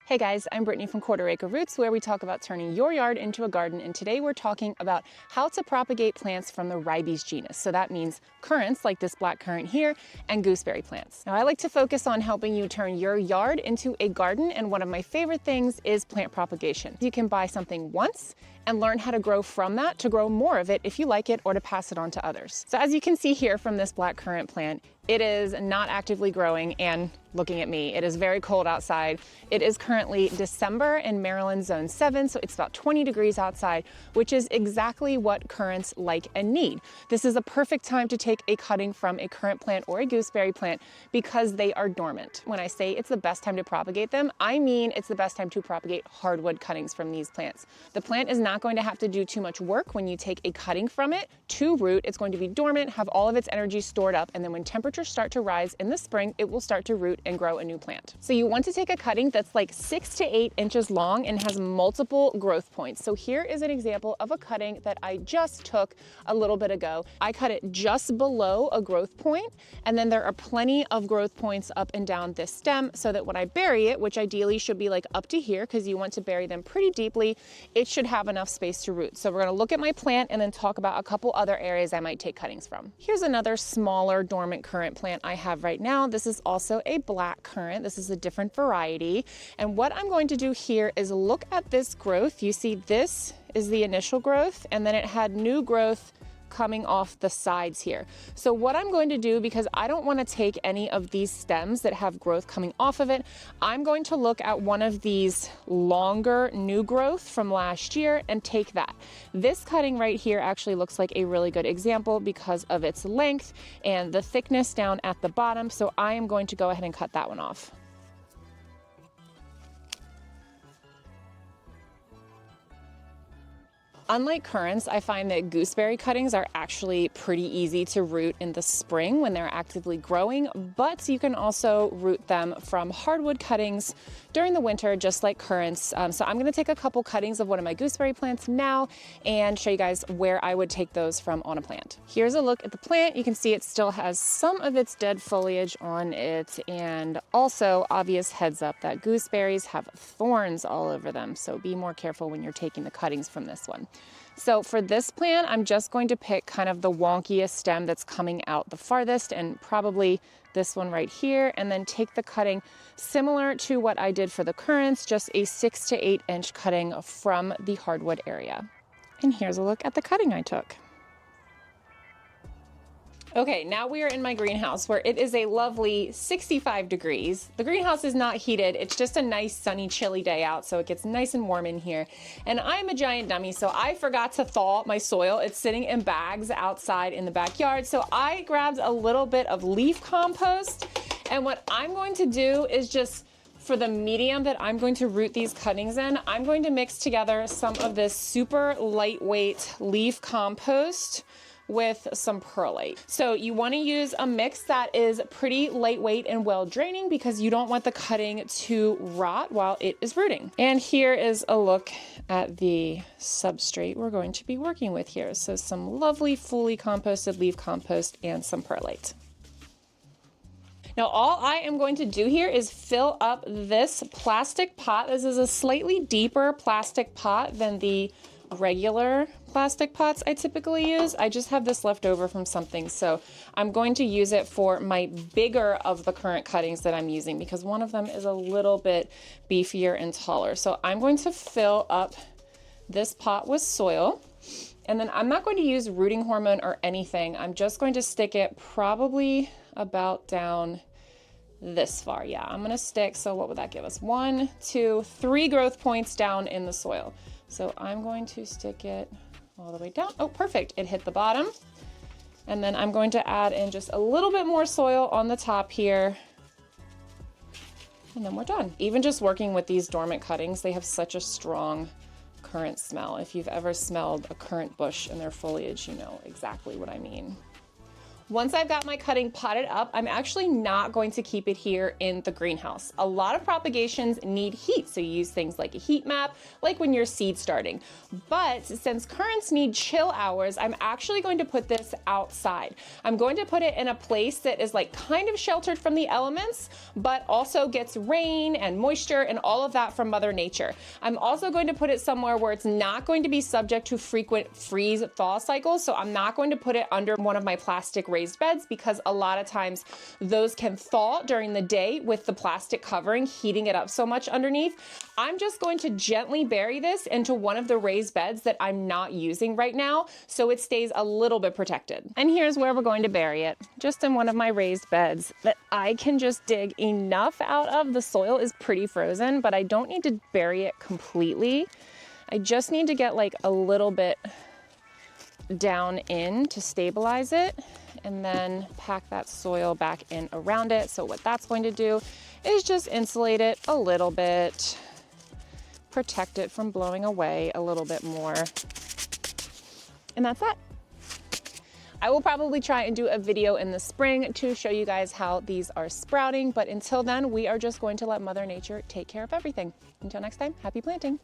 Hey guys, I'm Brittany from Quarter Acre Roots, where we talk about turning your yard into a garden, and today we're talking about how to propagate plants from the ribes genus. So that means currants, like this black currant here, and gooseberry plants. Now I like to focus on helping you turn your yard into a garden, and one of my favorite things is plant propagation. You can buy something once and learn how to grow from that to grow more of it if you like it, or to pass it on to others. So as you can see here from this black currant plant, it is not actively growing, and looking at me, it is very cold outside. It is currently December in Maryland zone 7, so it's about 20 degrees outside, which is exactly what currants like and need. This is a perfect time to take a cutting from a currant plant or a gooseberry plant because they are dormant. When I say it's the best time to propagate them, I mean it's the best time to propagate hardwood cuttings from these plants. The plant is not going to have to do too much work when you take a cutting from it to root. It's going to be dormant, have all of its energy stored up, and then when temperatures start to rise in the spring, it will start to root and grow a new plant. So you want to take a cutting that's like 6 to 8 inches long and has multiple growth points. So here is an example of a cutting that I just took a little bit ago. I cut it just below a growth point, and then there are plenty of growth points up and down this stem, so that when I bury it, which ideally should be like up to here because you want to bury them pretty deeply, it should have enough space to root. So we're going to look at my plant and then talk about a couple other areas I might take cuttings from. Here's another smaller dormant currant plant I have right now. This is also a black currant. This is a different variety. And what I'm going to do here is look at this growth. You see this is the initial growth, and then it had new growth coming off the sides here. So what I'm going to do, because I don't want to take any of these stems that have growth coming off of it, I'm going to look at one of these longer new growth from last year and take that. This cutting right here actually looks like a really good example because of its length and the thickness down at the bottom. So I am going to go ahead and cut that one off. Unlike currants, I find that gooseberry cuttings are actually pretty easy to root in the spring when they're actively growing, but you can also root them from hardwood cuttings during the winter, just like currants. So I'm gonna take a couple cuttings of one of my gooseberry plants now and show you guys where I would take those from on a plant. Here's a look at the plant. You can see it still has some of its dead foliage on it, and also obvious heads up that gooseberries have thorns all over them, so be more careful when you're taking the cuttings from this one. So for this plant, I'm just going to pick kind of the wonkiest stem that's coming out the farthest, and probably this one right here, and then take the cutting similar to what I did for the currants, just a 6 to 8 inch cutting from the hardwood area. And here's a look at the cutting I took. Okay, now we are in my greenhouse where it is a lovely 65 degrees. The greenhouse is not heated. It's just a nice sunny chilly day out, so it gets nice and warm in here. And I'm a giant dummy, so I forgot to thaw my soil. It's sitting in bags outside in the backyard. So I grabbed a little bit of leaf compost, and what I'm going to do is just, for the medium that I'm going to root these cuttings in, I'm going to mix together some of this super lightweight leaf compost with some perlite. So you want to use a mix that is pretty lightweight and well draining, because you don't want the cutting to rot while it is rooting. And here is a look at the substrate we're going to be working with here. So some lovely fully composted leaf compost and some perlite. Now all I am going to do here is fill up this plastic pot. This is a slightly deeper plastic pot than the regular plastic pots I typically use. I just have this left over from something, so I'm going to use it for my bigger of the currant cuttings that I'm using, because one of them is a little bit beefier and taller. So I'm going to fill up this pot with soil, and then I'm not going to use rooting hormone or anything. I'm just going to stick it probably about down this far. Yeah, I'm gonna stick, so what would that give us? 1, 2, 3 growth points down in the soil. So I'm going to stick it all the way down. Oh, perfect, it hit the bottom. And then I'm going to add in just a little bit more soil on the top here, and then we're done. Even just working with these dormant cuttings, they have such a strong currant smell. If you've ever smelled a currant bush and their foliage, you know exactly what I mean. Once I've got my cutting potted up, I'm actually not going to keep it here in the greenhouse. A lot of propagations need heat, so you use things like a heat map, like when you're seed starting. But since currants need chill hours, I'm actually going to put this outside. I'm going to put it in a place that is like kind of sheltered from the elements, but also gets rain and moisture and all of that from Mother Nature. I'm also going to put it somewhere where it's not going to be subject to frequent freeze thaw cycles, so I'm not going to put it under one of my plastic raised beds because a lot of times those can thaw during the day with the plastic covering heating it up so much underneath. I'm just going to gently bury this into one of the raised beds that I'm not using right now so it stays a little bit protected. And here's where we're going to bury it, just in one of my raised beds that I can just dig enough out of. The soil is pretty frozen, but I don't need to bury it completely. I just need to get like a little bit down in to stabilize it and then pack that soil back in around it. So what that's going to do is just insulate it a little bit, protect it from blowing away a little bit more. And that's that. I will probably try and do a video in the spring to show you guys how these are sprouting, but until then, we are just going to let Mother Nature take care of everything. Until next time, happy planting.